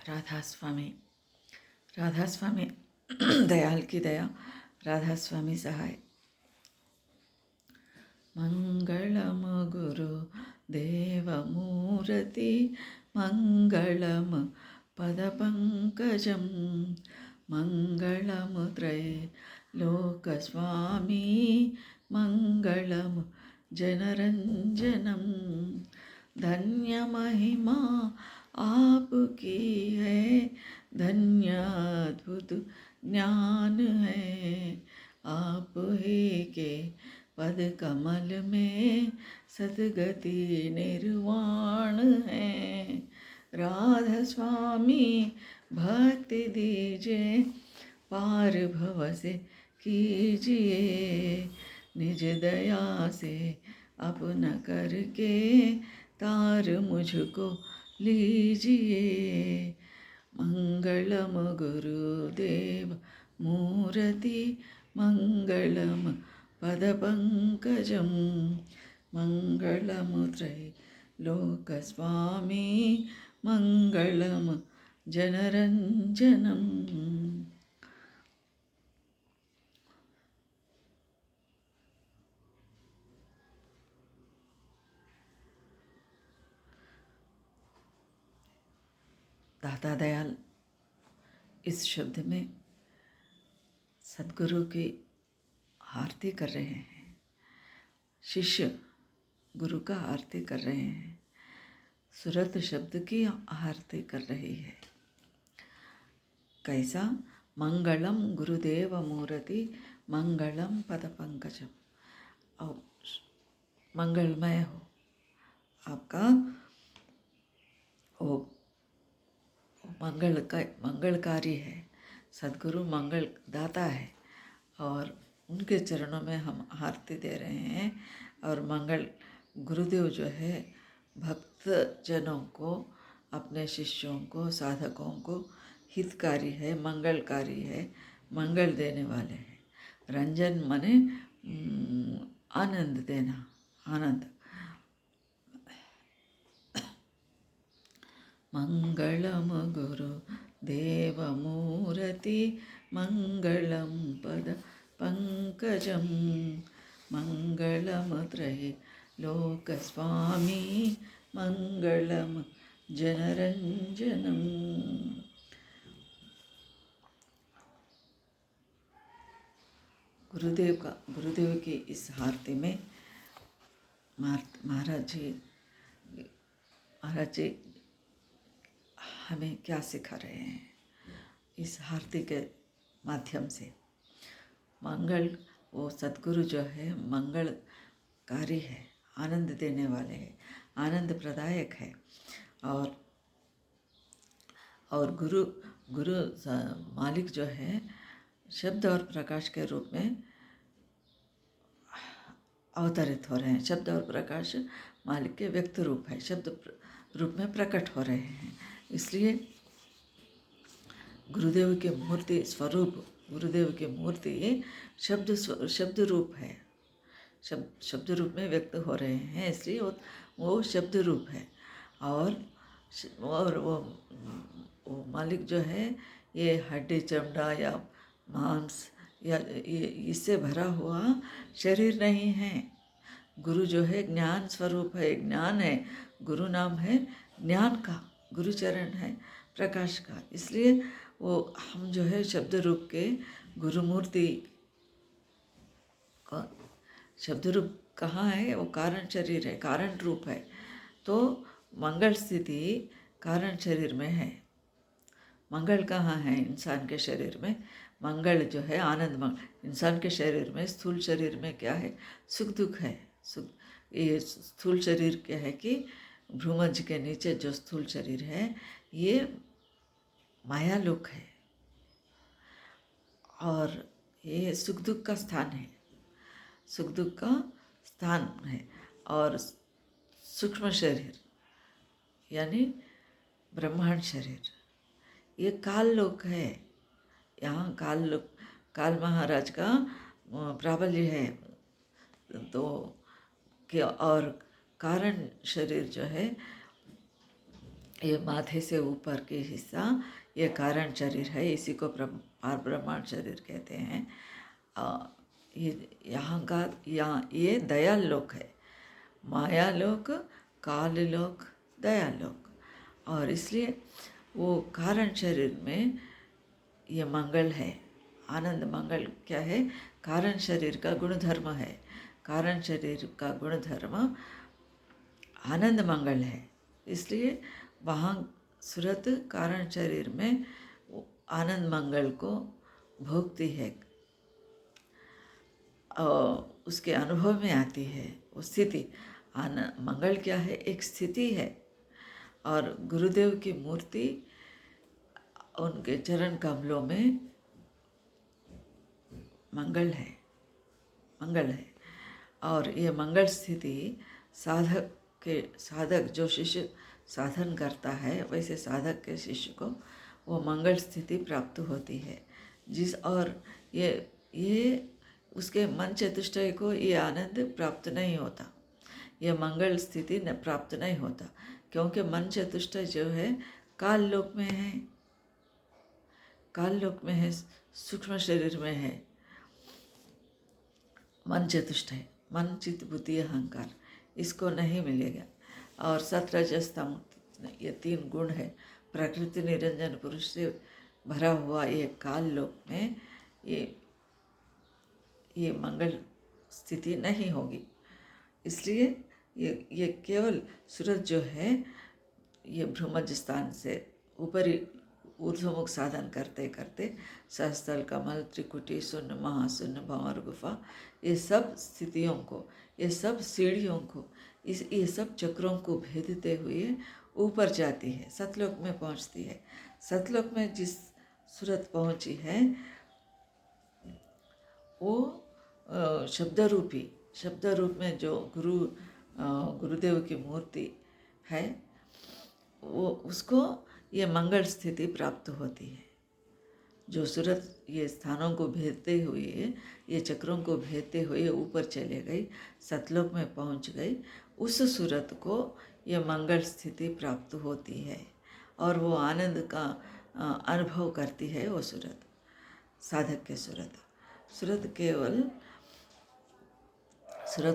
राधा स्वामी राधा स्वामी दयाल की दया राधा स्वामी सहाय। मंगलम गुरु देवमूर्ति मंगलम पदपङ्कजं मंगलम त्रैलोकस्वामी मंगलम जनरंजनम। धन्य महिमा आपकी है, धन्य अद्भुत ज्ञान है, आप ही के पद कमल में सद्गति निर्वाण है। राधा स्वामी भक्ति दीजिए, पार भव से कीजिए, निज दया से अपना करके तार मुझको लीजिए। मंगलम गुरुदेव मूर्ति मंगलम पदपङ्कजं मंगलम त्रैलोकस्वामी मंगलम जनरंजनम। दाता दयाल इस शब्द में सद्गुरु की आरती कर रहे हैं, शिष्य गुरु का आरती कर रहे हैं, सुरत शब्द की आरती कर रही है। कैसा? मंगलम गुरुदेव मूर्ति मंगलम पद पंकजम। और मंगलमय हो आपका वो मंगलकारी है। सद्गुरु मंगल दाता है और उनके चरणों में हम आरती दे रहे हैं। और मंगल गुरुदेव जो है भक्त जनों को, अपने शिष्यों को, साधकों को हितकारी है, मंगलकारी है, मंगल देने वाले हैं। रंजन माने आनंद देना, आनंद। मंगलम गुरु देव मूर्ति मंगलम पद पंकजं मंगलम त्रैलोकस्वामी मंगलम जनरंजनम। गुरुदेव की इस आरती में महाराज जी हमें क्या सिखा रहे हैं इस आरती के माध्यम से। मंगल, वो सद्गुरु जो है मंगलकारी है, आनंद देने वाले हैं, आनंद प्रदायक है। और गुरु मालिक जो है शब्द और प्रकाश के रूप में अवतरित हो रहे हैं। शब्द और प्रकाश मालिक के व्यक्त रूप है, शब्द रूप में प्रकट हो रहे हैं। इसलिए गुरुदेव के मूर्ति स्वरूप, गुरुदेव की मूर्ति शब्द रूप है, शब्द रूप में व्यक्त हो रहे हैं। इसलिए वो शब्द रूप है। और वो मालिक जो है ये हड्डी चमड़ा या मांस या इससे भरा हुआ शरीर नहीं है। गुरु जो है ज्ञान स्वरूप है, ज्ञान है। गुरु नाम है ज्ञान का, गुरुचरण है प्रकाश का। इसलिए वो हम जो है शब्द रूप के गुरुमूर्ति का शब्द रूप कहाँ है? वो कारण शरीर है, कारण रूप है। तो मंगल स्थिति कारण शरीर में है। मंगल कहाँ है? इंसान के शरीर में मंगल जो है आनंद मंगल। इंसान के शरीर में, स्थूल शरीर में क्या है? सुख दुख है। ये स्थूल शरीर क्या है कि भ्रूमध्य के नीचे जो स्थूल शरीर है ये माया लोक है और ये सुख दुख का स्थान है, सुख दुख का स्थान है। और सूक्ष्म शरीर यानी ब्रह्मांड शरीर ये काल लोक है। यहाँ काल महाराज का प्राबल्य है। तो क्या? और कारण शरीर जो है ये माथे से ऊपर के हिस्सा ये कारण शरीर है, इसी को पारब्रह्मांड शरीर कहते हैं। ये यहाँ ये दयाल लोक है, माया लोक, काल लोक, दयाल लोक। और इसलिए वो कारण शरीर में ये मंगल है, आनंद मंगल क्या है? कारण शरीर का गुणधर्म है। कारण शरीर का गुणधर्म आनंद मंगल है, इसलिए वहाँ सूरत कारण शरीर में आनंद मंगल को भोगती है और उसके अनुभव में आती है वो स्थिति। आनंद मंगल क्या है? एक स्थिति है। और गुरुदेव की मूर्ति, उनके चरण कमलों में मंगल है, मंगल है। और ये मंगल स्थिति साधक जो शिष्य साधन करता है, वैसे साधक के शिष्य को वो मंगल स्थिति प्राप्त होती है। और ये उसके मन चतुष्टय को ये आनंद प्राप्त नहीं होता, ये मंगल स्थिति प्राप्त नहीं होता, क्योंकि मन चतुष्टय जो है काल लोक में है, काल लोक में है, सूक्ष्म शरीर में है मन चतुष्टय, मन चित्त बुद्धि अहंकार, इसको नहीं मिलेगा। और सत रजस तम, ये 3 गुण है, प्रकृति निरंजन पुरुष से भरा हुआ ये काल लोक में ये मंगल स्थिति नहीं होगी। इसलिए ये केवल सूरज जो है ये भ्रूमज स्थान से ऊपरी ऊर्ध्वमुख साधन करते करते सहस्त्रल, कमल, त्रिकुटी, शून्य, महाशून्य, भंवर, गुफा, ये सब स्थितियों को, ये सब सीढ़ियों को, ये सब चक्रों को भेदते हुए ऊपर जाती है, सतलोक में पहुंचती है। सतलोक में जिस सूरत पहुंची है वो शब्द रूप में जो गुरुदेव की मूर्ति है, वो उसको ये मंगल स्थिति प्राप्त होती है। जो सूरत ये स्थानों को भेदते हुए, ये चक्रों को भेदते हुए ऊपर चले गई, सतलोक में पहुंच गई, उस सूरत को ये मंगल स्थिति प्राप्त होती है और वो आनंद का अनुभव करती है वो सूरत, साधक के सूरत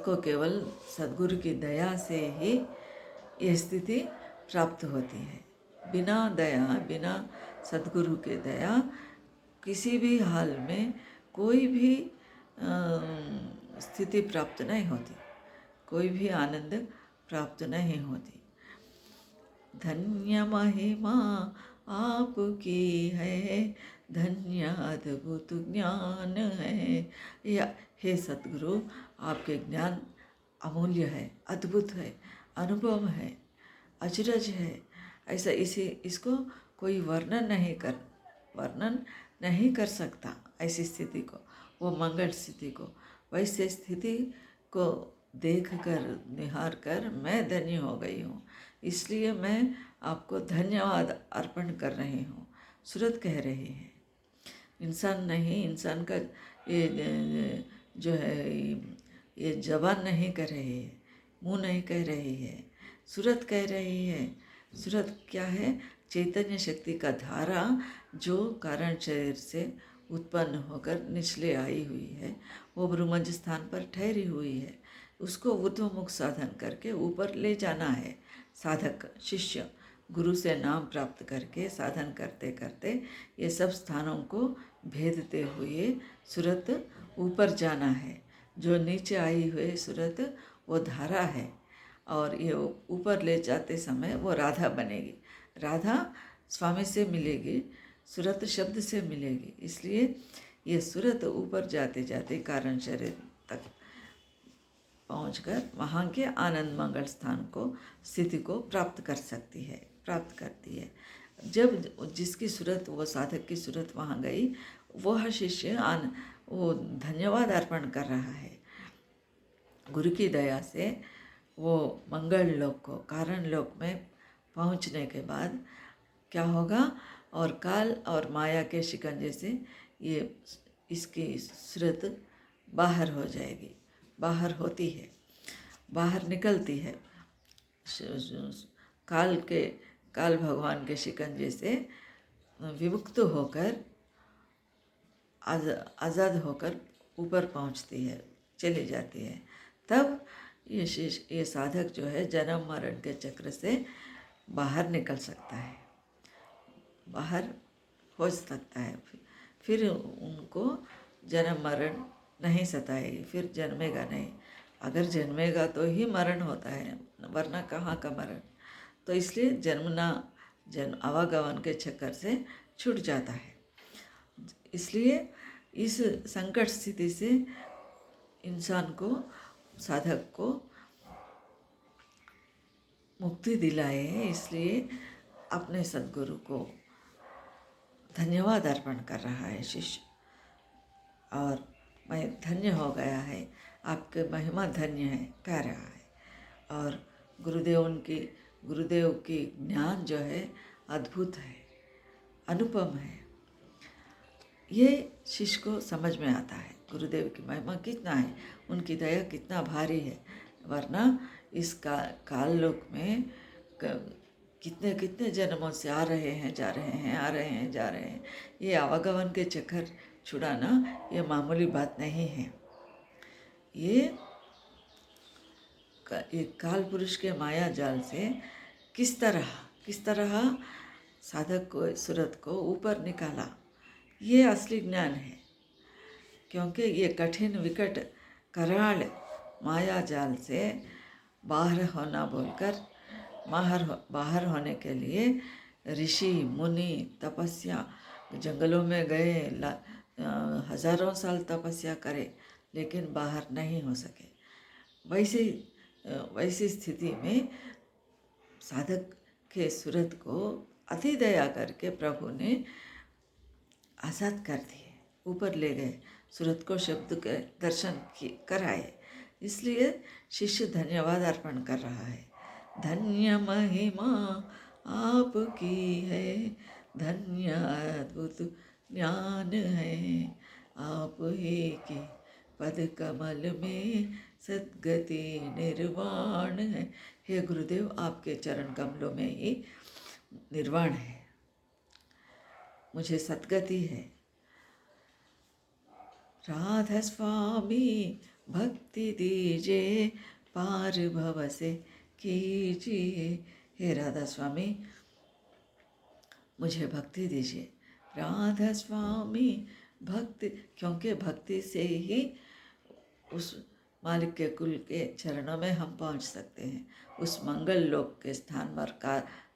को केवल सद्गुरु की दया से ही ये स्थिति प्राप्त होती है। बिना दया, बिना सद्गुरु के दया किसी भी हाल में कोई भी स्थिति प्राप्त नहीं होती, कोई भी आनंद प्राप्त नहीं होती। धन्य महिमा आपकी है, धन्य अद्भुत ज्ञान है। या हे सतगुरु, आपके ज्ञान अमूल्य है, अद्भुत है, अनुभव है, अचरज है। ऐसा इसको कोई वर्णन नहीं कर सकता, ऐसी स्थिति को, वो मंगल स्थिति को। वैसे स्थिति को देखकर, निहार कर मैं धन्य हो गई हूँ, इसलिए मैं आपको धन्यवाद अर्पण कर रही हूँ। सूरत कह रही है, इंसान नहीं, इंसान का ये जो है ये जबान नहीं कह रही है, मुँह नहीं कह रही है, सूरत कह रही है। सूरत क्या है? चैतन्य शक्ति का धारा जो कारण शरीर से उत्पन्न होकर निचले आई हुई है, वो ब्रह्मज स्थान पर ठहरी हुई है, उसको ऊर्ध्वमुख साधन करके ऊपर ले जाना है। साधक शिष्य गुरु से नाम प्राप्त करके साधन करते करते ये सब स्थानों को भेदते हुए सूरत ऊपर जाना है। जो नीचे आई हुई सूरत वो धारा है और ये ऊपर ले जाते समय वो राधा बनेगी, राधा स्वामी से मिलेगी, सूरत शब्द से मिलेगी। इसलिए ये सूरत ऊपर जाते जाते कारण शरीर तक पहुंचकर वहाँ के आनंद मंगल स्थान को, स्थिति को प्राप्त करती है। जब जिसकी सूरत, वो साधक की सूरत वहाँ गई, वह शिष्य वो धन्यवाद अर्पण कर रहा है। गुरु की दया से वो मंगल लोक को, कारण लोक में पहुँचने के बाद क्या होगा, और काल और माया के शिकंजे से ये इसकी सूरत बाहर हो जाएगी, बाहर होती है, बाहर निकलती है। काल के काल भगवान के शिकंजे से विमुक्त होकर आज़ाद होकर ऊपर पहुंचती है, चली जाती है। तब ये साधक जो है जन्म मरण के चक्र से बाहर निकल सकता है, बाहर हो सकता है। फिर उनको जन्म मरण नहीं सताएगी, फिर जन्मेगा नहीं। अगर जन्मेगा तो ही मरण होता है, वरना कहाँ का मरण। तो इसलिए जन्म आवागमन के चक्कर से छूट जाता है। इसलिए इस संकट स्थिति से इंसान को, साधक को मुक्ति दिलाए है। इसलिए अपने सद्गुरु को धन्यवाद अर्पण कर रहा है शिष्य, और मैं धन्य हो गया है, आपके महिमा धन्य है कह रहा है। और गुरुदेव की ज्ञान जो है अद्भुत है, अनुपम है। ये शिष्य को समझ में आता है गुरुदेव की महिमा कितना है, उनकी दया कितना भारी है। वरना इस काल लोक में कितने कितने जन्मों से आ रहे हैं, जा रहे हैं, आ रहे हैं, जा रहे हैं। ये आवागमन के चक्कर छुड़ाना ये मामूली बात नहीं है। ये काल पुरुष के माया जाल से किस तरह साधक को, सूरत को ऊपर निकाला, ये असली ज्ञान है। क्योंकि ये कठिन विकट कराल माया जाल से बाहर होना बोलकर बाहर होने के लिए ऋषि मुनि तपस्या, जंगलों में गए, हजारों साल तपस्या करे, लेकिन बाहर नहीं हो सके। वैसी स्थिति में साधक के सूरत को अति दया करके प्रभु ने आज़ाद कर दिए, ऊपर ले गए, सूरत को शब्द के दर्शन कराए। इसलिए शिष्य धन्यवाद अर्पण कर रहा है। धन्य महिमा आपकी है, धन्य अद्भुत ज्ञान है, आप ही के पद कमल में सद्गति निर्वाण है। हे गुरुदेव, आपके चरण कमलों में ही निर्वाण है, मुझे सद्गति है। राधा स्वामी भक्ति दीजिए, पार भव से कीजिए। हे राधा स्वामी, मुझे भक्ति दीजिए। राधा स्वामी भक्ति, क्योंकि भक्ति से ही उस मालिक के कुल के चरणों में हम पहुंच सकते हैं। उस मंगल लोक के स्थान पर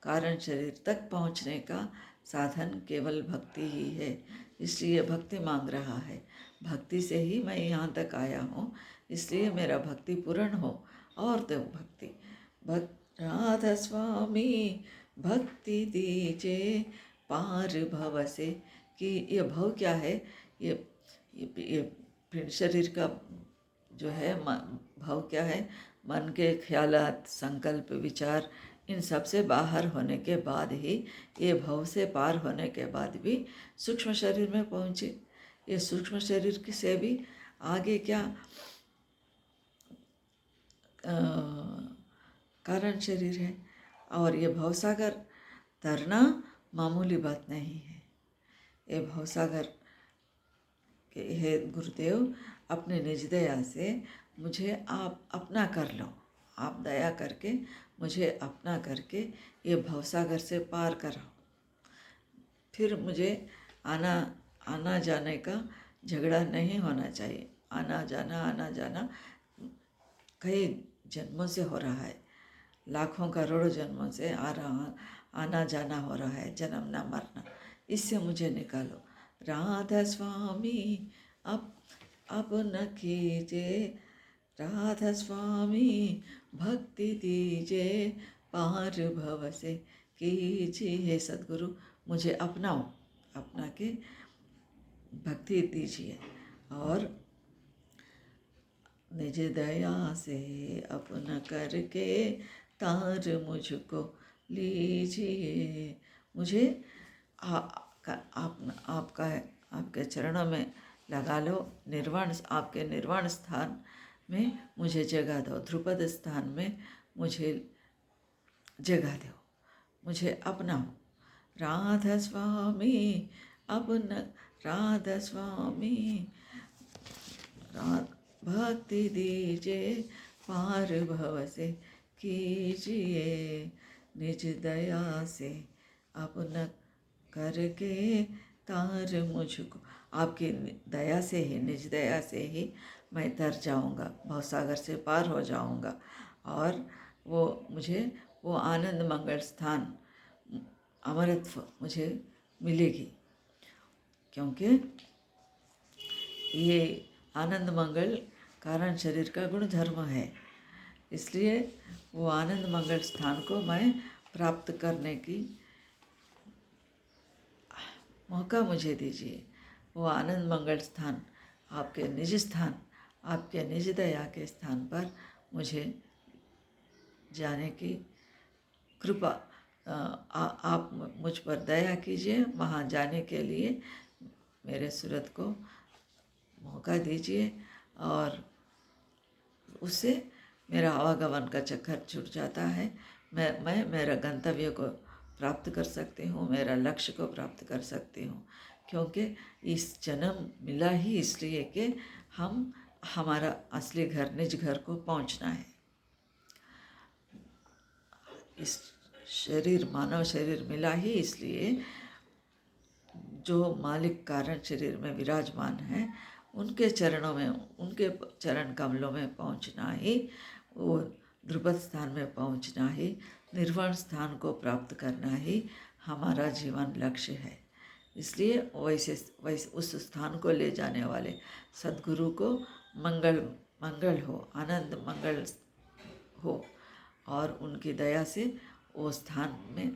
कारण शरीर तक पहुंचने का साधन केवल भक्ति ही है। इसलिए भक्ति मांग रहा है। भक्ति से ही मैं यहाँ तक आया हूँ, इसलिए मेरा भक्ति पूर्ण हो। और तो भक्ति राधा स्वामी भक्ति दीजिए, पार भव से। कि ये भव क्या है? ये शरीर का जो है भाव क्या है? मन के ख्यालात, संकल्प, विचार, इन सब से बाहर होने के बाद ही, ये भव से पार होने के बाद भी सूक्ष्म शरीर में पहुँचे। ये सूक्ष्म शरीर से भी आगे क्या कारण शरीर है। और ये भवसागर तरना मामूली बात नहीं है। ये भवसागर के हे गुरुदेव, अपने निज दया से मुझे आप अपना कर लो। आप दया करके मुझे अपना करके ये भवसागर से पार कराओ। फिर मुझे आना जाने का झगड़ा नहीं होना चाहिए। आना जाना कई जन्मों से हो रहा है, लाखों करोड़ों जन्मों से आना जाना हो रहा है, जन्मना मरना। इससे मुझे निकालो। राधा स्वामी अब न कीजिए, राधा स्वामी भक्ति दीजिए, पार भव से कीजिए। हे सद्गुरु, मुझे अपनाओ, अपना के भक्ति दीजिए और निज दया से अपना करके तार मुझको लीजिए। मुझे आपके चरणों में लगा लो। आपके निर्वाण स्थान में मुझे जगह दो, ध्रुपद स्थान में मुझे जगह दो। मुझे अपनाओ। राधा स्वामी अपना, राधा स्वामी भक्ति दीजिए पार भव से कीजिए, निज दया से अपना करके तार मुझको। आपकी दया से ही, निज दया से ही मैं तर जाऊंगा, भवसागर से पार हो जाऊंगा और वो मुझे वो आनंद मंगल स्थान, अमरत्व मुझे मिलेगी। क्योंकि ये आनंद मंगल कारण शरीर का गुण धर्म है, इसलिए वो आनंद मंगल स्थान को मैं प्राप्त करने की मौका मुझे दीजिए। वो आनंद मंगल स्थान, आपके निज स्थान, आपके निज दया के स्थान पर मुझे जाने की कृपा, आप मुझ पर दया कीजिए। वहाँ जाने के लिए मेरे सूरत को मौका दीजिए और उससे मेरा आवागमन का चक्कर छूट जाता है। मैं मेरा गंतव्य को प्राप्त कर सकती हूँ, मेरा लक्ष्य को प्राप्त कर सकती हूँ। क्योंकि इस जन्म मिला ही इसलिए कि हमारा असली घर, निज घर को पहुँचना है। इस शरीर, मानव शरीर मिला ही इसलिए जो मालिक कारण शरीर में विराजमान है उनके चरणों में, उनके चरण कमलों में पहुंचना ही, वो ध्रुपद स्थान में पहुंचना ही, निर्वाण स्थान को प्राप्त करना ही हमारा जीवन लक्ष्य है। इसलिए वैसे उस स्थान को ले जाने वाले सद्गुरु को मंगल हो, आनंद मंगल हो और उनकी दया से वो स्थान में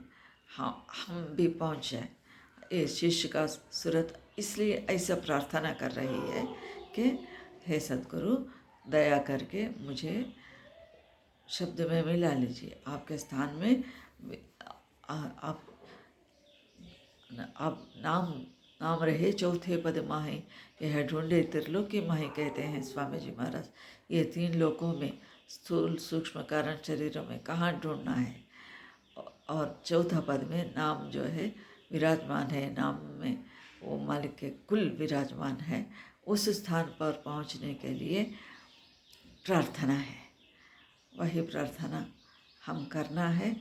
हम भी पहुंच जाएं। ये शिष्य का सूरत इसलिए ऐसा प्रार्थना कर रही है कि हे सद्गुरु, दया करके मुझे शब्द में मिला लीजिए। आपके स्थान में आप नाम रहे चौथे पद माहे, यह ढूंढे त्रिलोकी माहे कहते हैं स्वामी जी महाराज। ये 3 लोकों में, स्थूल सूक्ष्म कारण शरीरों में कहाँ ढूंढना है। और चौथा पद में नाम जो है विराजमान है, नाम में वो मालिक के कुल विराजमान है। उस स्थान पर पहुंचने के लिए प्रार्थना है, वही प्रार्थना हम करना है।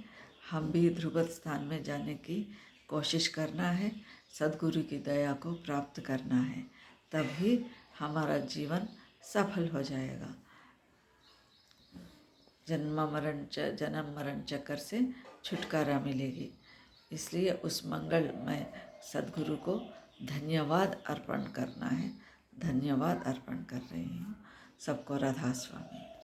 हम भी ध्रुपद स्थान में जाने की कोशिश करना है, सद्गुरु की दया को प्राप्त करना है, तभी हमारा जीवन सफल हो जाएगा। जन्म मरण चक्कर से छुटकारा मिलेगी। इसलिए उस मंगल में सद्गुरु को धन्यवाद अर्पण करना है। धन्यवाद अर्पण कर रही हूँ। सबको राधा स्वामी।